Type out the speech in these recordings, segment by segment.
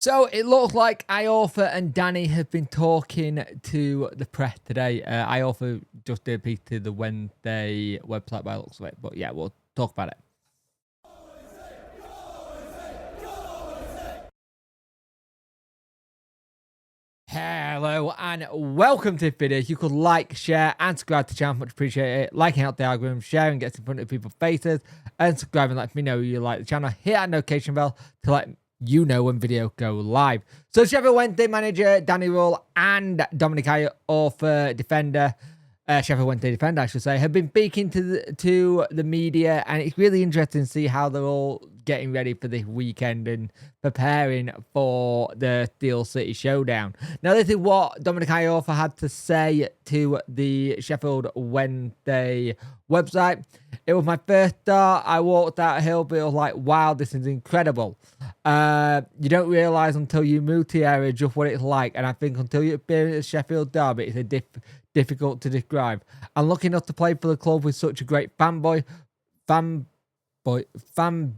So it looks like Iorfa and Danny have been talking to the press today. Iorfa just did a piece to the Wednesday website by the looks of it. But yeah, we'll talk about it. Hello and welcome to this video. If you could like, share and subscribe to the channel, much appreciate it. Liking out the algorithm, sharing gets in front of people's faces, and subscribing lets me know you like the channel. Hit that notification bell to let you know when videos go live. So Sheffield Wednesday manager Danny Rule and Dominic Iorfa defender, Sheffield Wednesday defender I should say, have been speaking to the media, and it's really interesting to see how they're all getting ready for this weekend and preparing for the Steel City showdown. Now this is what Dominic Iorfa had to say to the Sheffield Wednesday website. It was my first start. I walked out a hill, but it was like, wow, this is incredible. You don't realise until you move to the area just what it's like, and I think until you experience Sheffield Derby, it's difficult to describe. I'm lucky enough to play for the club with such a great fan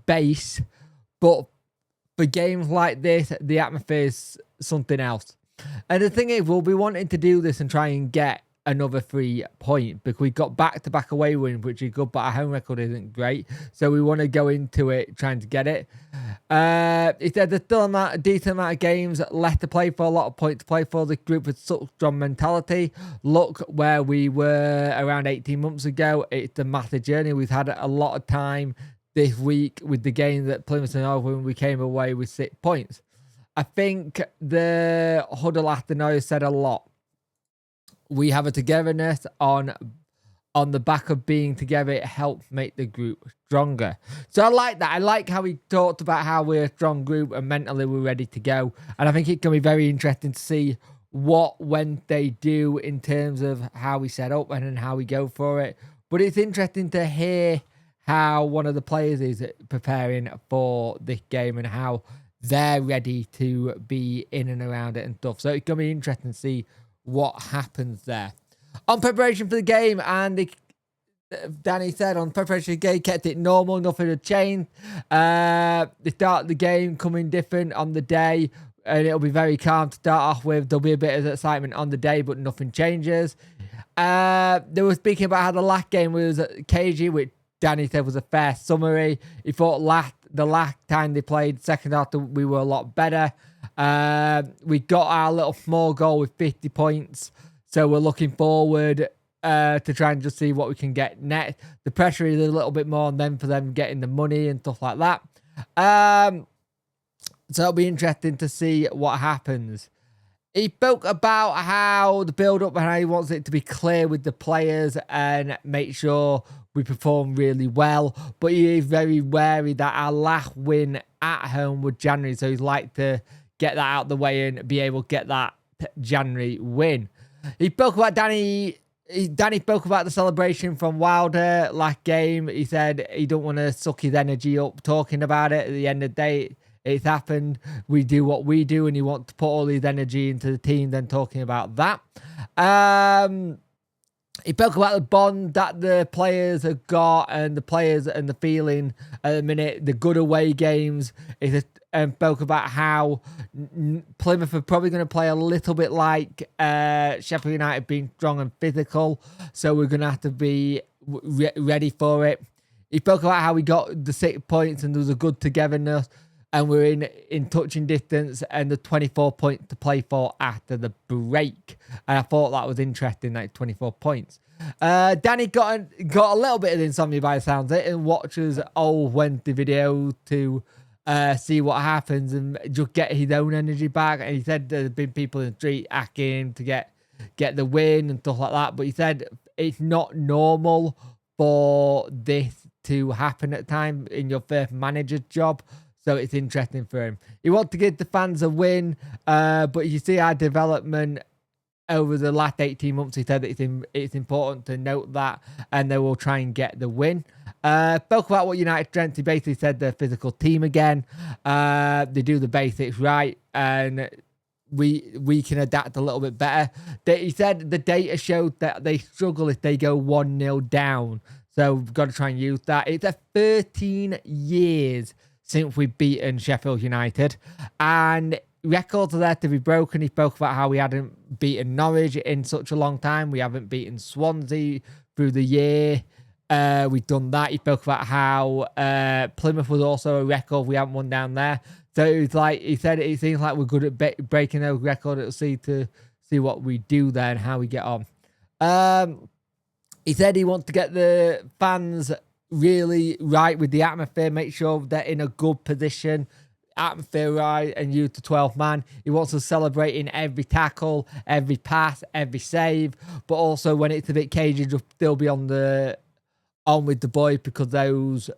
base, but for games like this, the atmosphere is something else. And the thing is, we'll be wanting to do this and try and get another 3 points because we got back-to-back away wins, which is good, but our home record isn't great, so we want to go into it trying to get it. He said there's still a decent amount of games left to play for, a lot of points to play for. The group with such strong mentality. Look where we were around 18 months ago. It's a massive journey. We've had a lot of time this week with the game that Plymouth and Oldham, we came away with 6 points. I think the huddle after now said a lot. We have a togetherness on the back of being together. It helps make the group stronger. So I like that. I like how he talked about how we're a strong group and mentally we're ready to go. And I think it can be very interesting to see when they do in terms of how we set up and then how we go for it. But it's interesting to hear how one of the players is preparing for this game and how they're ready to be in and around it and stuff. So it's going to be interesting to see what happens there. On preparation for the game, and Danny said on preparation for the game, kept it normal, nothing had changed. The start of the game coming different on the day, and it'll be very calm to start off with. There'll be a bit of excitement on the day, but nothing changes. They were speaking about how the last game was cagey, which Danny said was a fair summary. He thought the last time they played, second after, we were a lot better. We got our little small goal with 50 points. So we're looking forward to try and just see what we can get next. The pressure is a little bit more on them for them getting the money and stuff like that. So it'll be interesting to see what happens. He spoke about how the build-up and how he wants it to be clear with the players and make sure we perform really well. But he is very wary that our last win at home was January. So he'd like to get that out of the way and be able to get that January win. He spoke about Danny spoke about the celebration from Wilder last game. He said he don't want to suck his energy up talking about it. At the end of the day, it's happened. We do what we do, and he wants to put all his energy into the team, then talking about that. He spoke about the bond that the players have got and the players and the feeling at the minute, the good away games. And spoke about how Plymouth are probably going to play a little bit like Sheffield United, being strong and physical. So we're going to have to be ready for it. He spoke about how we got the 6 points and there was a good togetherness. And we're in touching distance and the 24 points to play for after the break. And I thought that was interesting, like 24 points. Danny got a little bit of insomnia by the sounds of it and watches old Wednesday videos to see what happens and just get his own energy back. And he said there's been people in the street asking him to get the win and stuff like that. But he said it's not normal for this to happen at time in your first manager's job. So it's interesting for him. He wants to give the fans a win, but you see our development over the last 18 months. He said that it's important to note that, and they will try and get the win. Spoke about what United's strengths. He basically said they're a physical team again. They do the basics right, and we can adapt a little bit better. He said the data showed that they struggle if they go 1-0 down. So we've got to try and use that. It's 13 years since we've beaten Sheffield United. And records are there to be broken. He spoke about how we hadn't beaten Norwich in such a long time. We haven't beaten Swansea through the year. We've done that. He spoke about how Plymouth was also a record. We haven't won down there. So it was like, he said it seems like we're good at breaking those records. It'll see what we do there and how we get on. He said he wants to get the fans really right with the atmosphere, make sure they're in a good position, atmosphere right, and use the 12th man. He wants to celebrate in every tackle, every pass, every save, but also when it's a bit cagey, just still be on with the boys, because those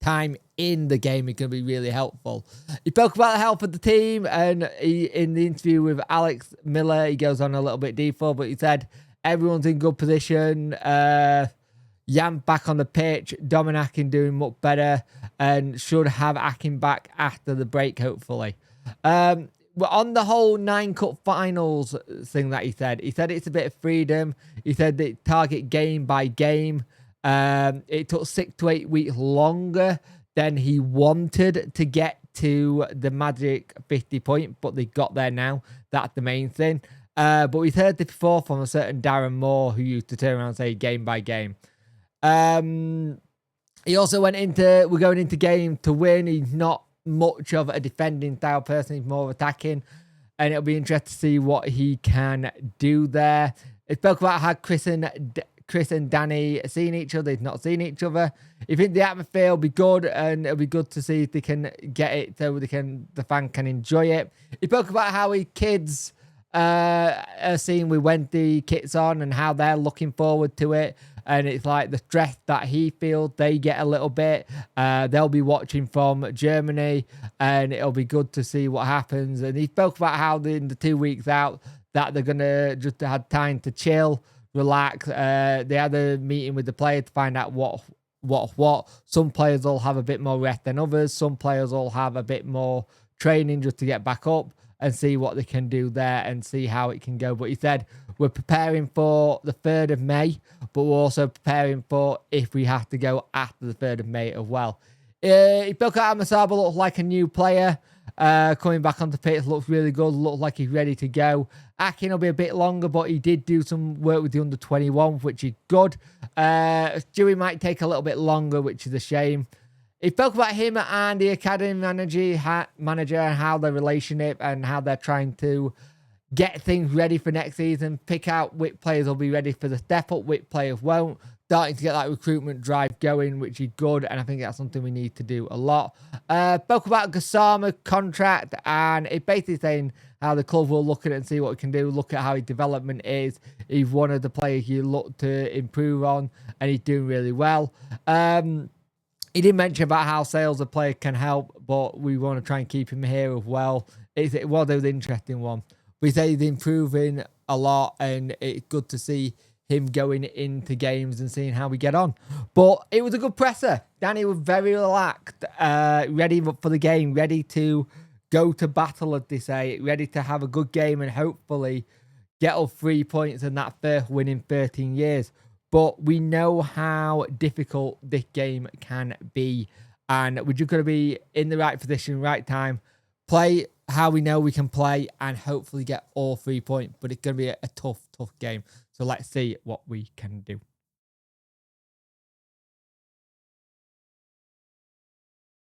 time in the game is going to be really helpful. He spoke about the health of the team, and in the interview with Alex Miller, he goes on a little bit deeper, but he said everyone's in good position. Jan back on the pitch, Dominakin doing much better, and should have Akin back after the break, hopefully. On the whole 9 Cup finals thing that he said it's a bit of freedom. He said that target game by game. It took 6 to 8 weeks longer than he wanted to get to the magic 50 point, but they got there now. That's the main thing. But we've heard this before from a certain Darren Moore, who used to turn around and say game by game. He also went into, we're going into game to win. He's not much of a defending style person. He's more attacking. And it'll be interesting to see what he can do there. He spoke about how Chris and Danny seen each other. They've not seen each other. He thinks the atmosphere will be good, and it'll be good to see if they can get it so the fan can enjoy it. He spoke about how his kids are seeing with Wendy kits on and how they're looking forward to it. And it's like the stress that he feels, they get a little bit. They'll be watching from Germany, and it'll be good to see what happens. And he spoke about how in the 2 weeks out that they're going to just have time to chill, relax. They had a meeting with the players to find out what. Some players will have a bit more rest than others. Some players will have a bit more training just to get back up and see what they can do there and see how it can go. But he said, we're preparing for the 3rd of May, but we're also preparing for if we have to go after the 3rd of May as well. He spoke out Masaba looks like a new player. Coming back onto pitch, looks really good. Looks like he's ready to go. Akin will be a bit longer, but he did do some work with the under-21, which is good. Stewie might take a little bit longer, which is a shame. He spoke about him and the academy manager and how their relationship and how they're trying to get things ready for next season, pick out which players will be ready for the step up, which players won't, starting to get that recruitment drive going, which is good, and I think that's something we need to do a lot. Spoke about Gassama contract, and it basically saying how the club will look at it and see what we can do, look at how his development is. He's one of the players you look to improve on, and he's doing really well. He did mention about how sales a player can help, but we want to try and keep him here as well. It was an interesting one. We say he's improving a lot, and it's good to see him going into games and seeing how we get on. But it was a good presser. Danny was very relaxed, ready for the game, ready to go to battle, as they say, ready to have a good game and hopefully get us 3 points and that first win in 13 years. But we know how difficult this game can be, and we're just going to be in the right position, right time, play how we know we can play, and hopefully get all 3 points. But it's going to be a tough game. So let's see what we can do.